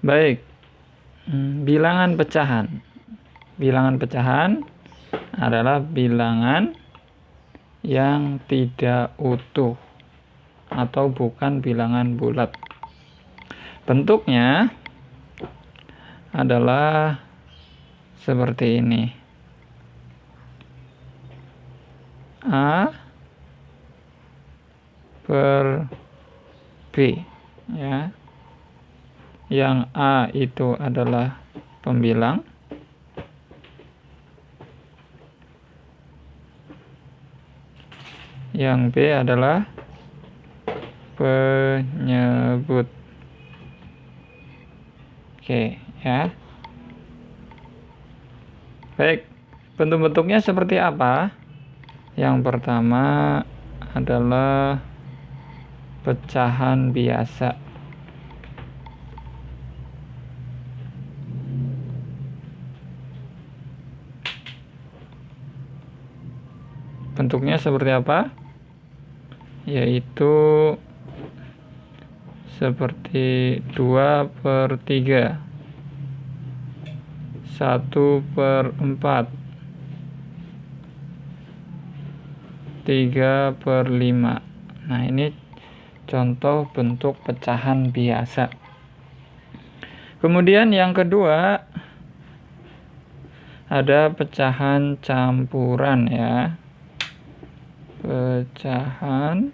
Baik, bilangan pecahan. Bilangan pecahan adalah bilangan yang tidak utuh atau bukan bilangan bulat. Bentuknya adalah seperti ini. A per B, ya. Yang A itu adalah pembilang, yang B adalah penyebut. Oke, ya. Baik, bentuk-bentuknya seperti apa? Yang pertama adalah pecahan biasa. Bentuknya seperti apa? Yaitu seperti 2/3, 1/4, 3/5. Nah, ini contoh bentuk pecahan biasa. Kemudian yang kedua ada pecahan campuran, ya. Pecahan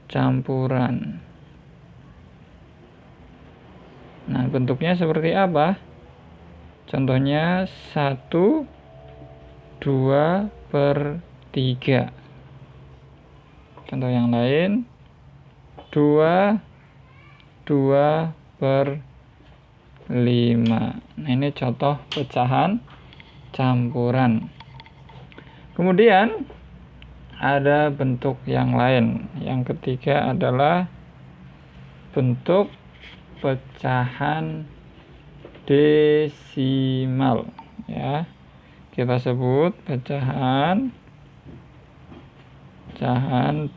campuran. Nah, bentuknya seperti apa? Contohnya 1/2/3. Contoh yang lain 2/5. Nah, ini contoh pecahan campuran. Kemudian ada bentuk yang lain. Yang ketiga adalah bentuk pecahan desimal, ya. Kita sebut pecahan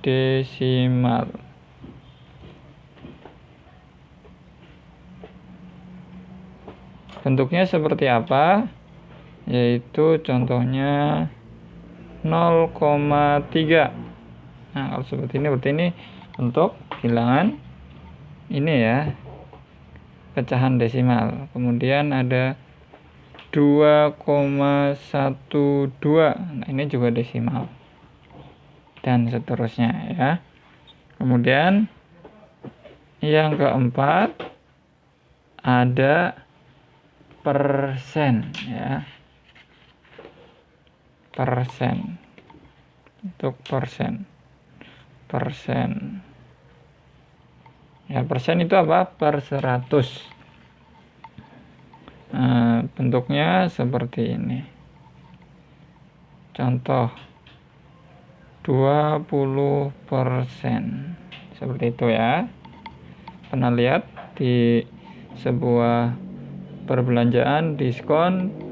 desimal. Bentuknya seperti apa? Yaitu contohnya 0,3. Nah, kalau seperti ini berarti ini bentuk bilangan ini, ya, pecahan desimal. Kemudian ada 2,12. Nah, ini juga desimal. Dan seterusnya, ya. Kemudian yang keempat ada persen, ya. Persen. Untuk persen. Ya, persen itu apa? Per 100. Bentuknya seperti ini. Contoh 20%. Seperti itu, ya. Pernah lihat di sebuah perbelanjaan diskon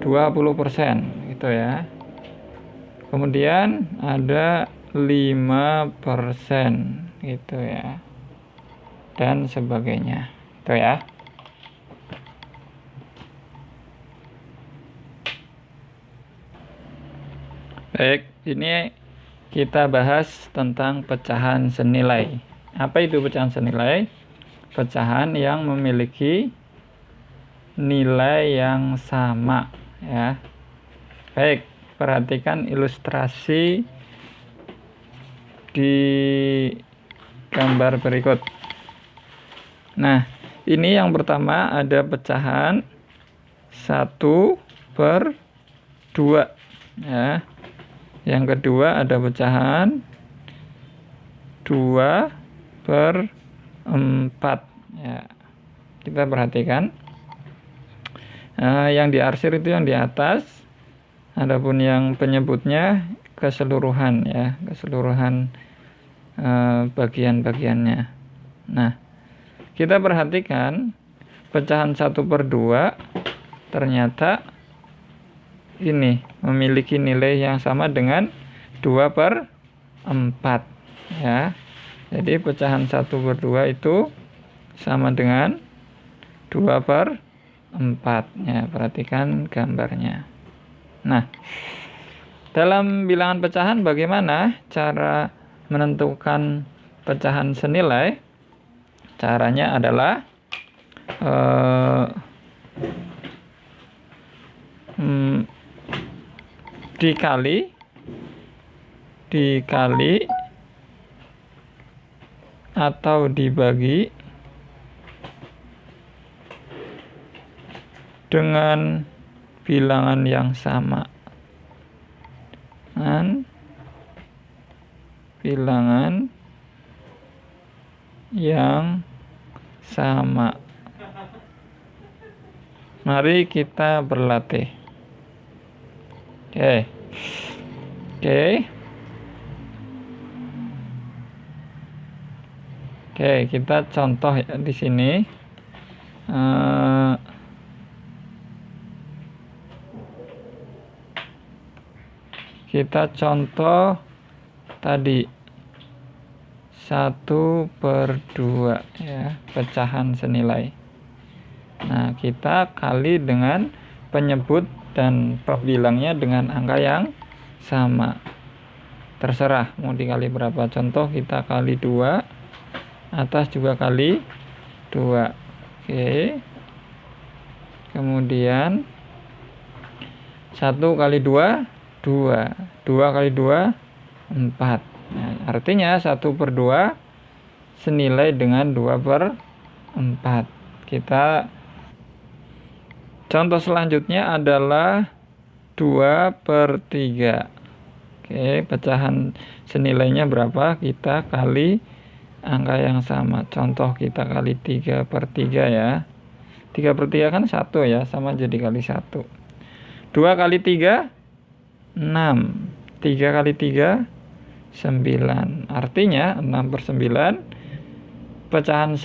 20%, gitu, ya. Kemudian ada 5%, gitu, ya. Dan sebagainya, itu, ya. Baik, ini kita bahas tentang pecahan senilai. Apa itu pecahan senilai? Pecahan yang memiliki nilai yang sama, ya. Baik, perhatikan ilustrasi di gambar berikut. Nah, ini yang pertama ada pecahan 1/2, ya. Yang kedua ada pecahan 2/4, ya. Kita perhatikan. Yang diarsir itu yang di atas. Adapun yang penyebutnya keseluruhan, ya, keseluruhan bagian-bagiannya. Nah, kita perhatikan pecahan 1/2 ternyata ini memiliki nilai yang sama dengan 2/4, ya. Jadi pecahan 1/2 itu sama dengan 2/4. Ya, perhatikan gambarnya. Nah, dalam bilangan pecahan bagaimana cara menentukan pecahan senilai? Caranya adalah dikali atau dibagi dengan bilangan yang sama. Dengan bilangan yang sama. Mari kita berlatih. Oke. Oke, kita contoh ya di sini. Kita contoh tadi 1/2 ya, pecahan senilai. Nah, kita kali dengan penyebut dan pembilangnya dengan angka yang sama. Terserah mau dikali berapa. Contoh kita kali 2, atas juga kali 2. Oke. Kemudian 1 kali 2, 2. 2 kali 2, 4. Nah, artinya 1/2 senilai dengan 2/4. Kita contoh selanjutnya adalah 2/3. Oke, pecahan senilainya berapa? Kita kali angka yang sama. Contoh kita kali 3/3 ya. 3/3 kan 1 ya, sama jadi kali 1. 2 kali 3, 6. 3 kali 3, 9. Artinya 6/9 pecahan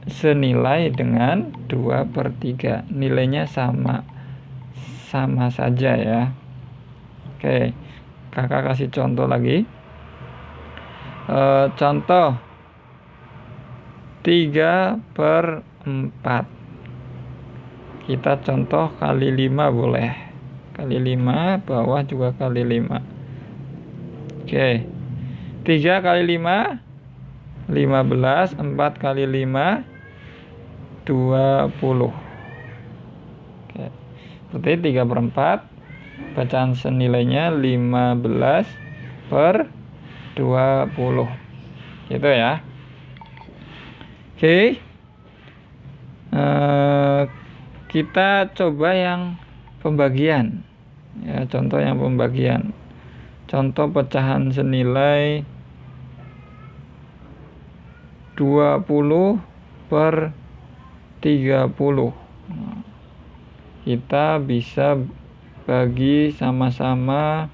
senilai dengan 2/3. Nilainya sama saja ya. Oke, kakak kasih contoh lagi. Contoh 3/4. Kita contoh kali 5 boleh. Kali 5, bawah juga kali 5. Oke. 3 kali 5, 15. 4 kali 5, 20. Oke. Berarti 3/4. Pecahan senilainya 15/20. Gitu ya. Oke. Kita coba yang pembagian. Ya, contoh yang pembagian. Contoh pecahan senilai 20/30. Nah, kita bisa bagi sama-sama,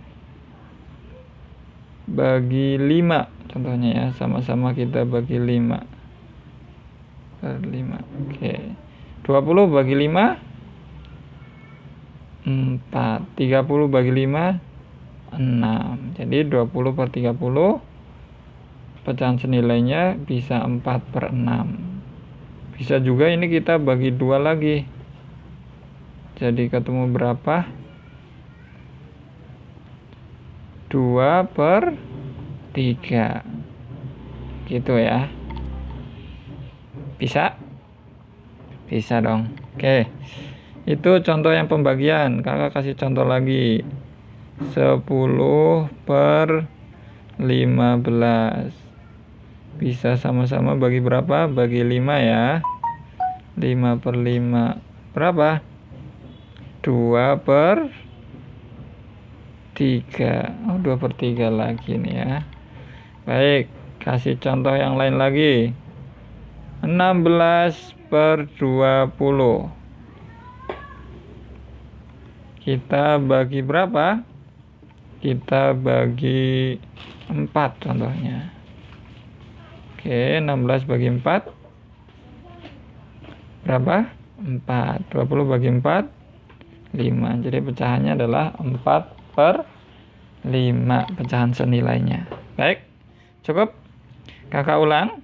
bagi 5 contohnya ya, sama-sama kita bagi 5/5. Oke. 20 bagi 5, 4. 30 bagi 5, 6. Jadi 20/30 pecahan senilainya bisa 4/6. Bisa juga ini kita bagi 2 lagi. Jadi ketemu berapa? 2/3. Gitu ya. Bisa? Bisa dong. Oke. Itu contoh yang pembagian. Kakak kasih contoh lagi. 10/15. Bisa sama-sama bagi berapa? Bagi 5 ya. 5/5. Berapa? 2/3. Oh, 2/3 lagi nih ya. Baik, kasih contoh yang lain lagi. 16/20. Kita bagi berapa? Kita bagi 4 contohnya. Oke, 16 bagi 4. Berapa? 4. 20 bagi 4, 5. Jadi pecahannya adalah 4/5 pecahan senilainya. Baik, cukup. Kakak ulang.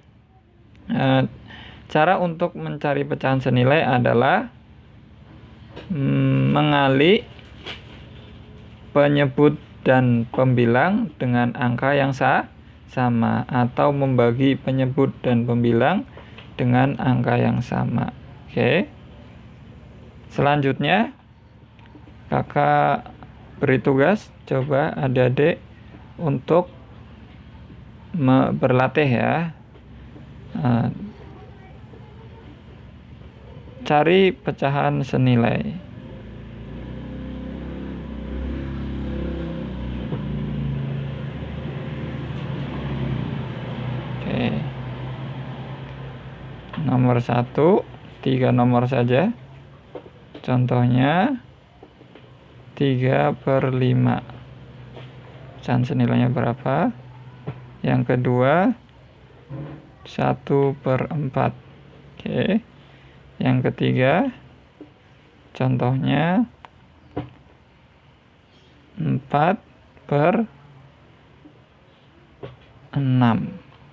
cara untuk mencari pecahan senilai adalah mengali penyebut dan pembilang dengan angka yang sama, atau membagi penyebut dan pembilang dengan angka yang sama. Oke. Selanjutnya kakak beri tugas, coba adik-adik untuk berlatih ya. Cari pecahan senilai. Oke. Nomor 1, 3 nomor saja. Contohnya 3/5. Pecahan senilainya berapa? Yang kedua 1/4. Oke. Yang ketiga contohnya 4/6.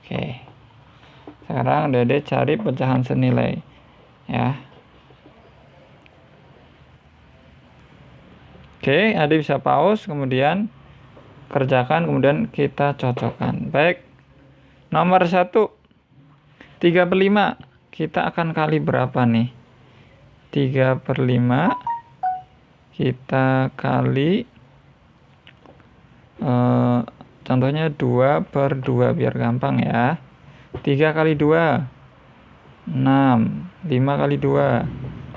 Oke. Sekarang Dede cari pecahan senilai ya. Oke, adik bisa pause, kemudian kerjakan, kemudian kita cocokkan. Baik. Nomor 1, 3/5. Kita akan kali berapa nih? 3/5 kita kali contohnya 2/2 biar gampang ya. 3 kali 2 6, 5 kali 2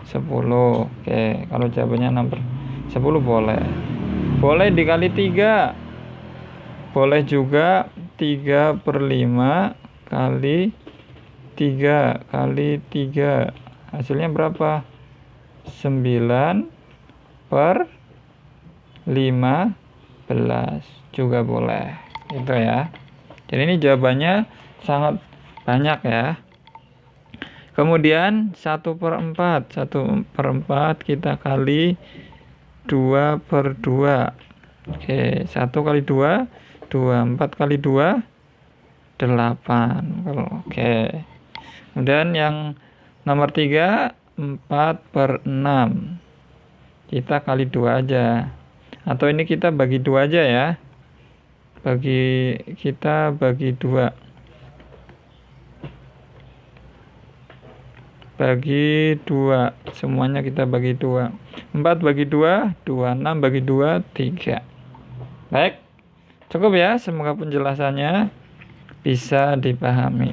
10. Oke, kalau jawabannya 6/10 boleh. Boleh dikali 3. Boleh juga 3/5 kali 3 kali 3. Hasilnya berapa? 9/15 juga boleh. Itu ya. Jadi ini jawabannya sangat banyak ya. Kemudian 1/4. 1/4 kita kali 2/2. Oke, 1 kali 2 2, 4 kali 2 8. Oke. Kemudian yang nomor 3 4/6. Kita kali 2 aja. Atau ini kita bagi 2 aja ya. Kita bagi 2. Bagi 2. Semuanya kita bagi 2. 4 bagi 2, 2. 6 bagi 2, 3. Baik. Cukup ya, semoga penjelasannya bisa dipahami.